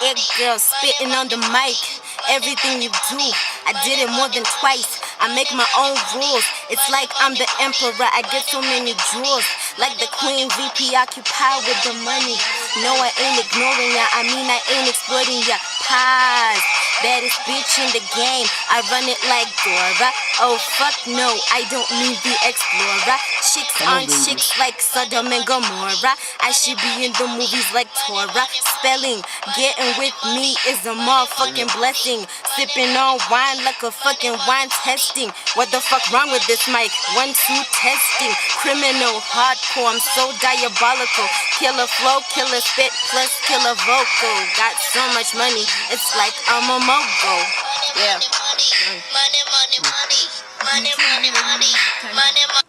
it girl, spitting on the mic. Everything you do, I did it more than twice. I make my own rules. It's like I'm the emperor. I get so many jewels. Like the queen, VP occupied with the money. No, I ain't ignoring ya. I mean, I ain't exploiting ya. Pause. Baddest bitch in the game. I run it like Dora. Oh fuck no, I don't need the explorer. Chicks on chicks like Sodom and Gomorrah. I should be in the movies like Torah. Spelling, getting with me is a motherfucking blessing. Sipping on wine like a fucking wine testing. What the fuck wrong with this mic? 1, 2 testing. Criminal, hardcore, I'm so diabolical. Killer flow, killer spit, plus killer vocal. Got so much money, it's like I'm a mogul. Yeah. Money, money, money, money, money, money, money, money.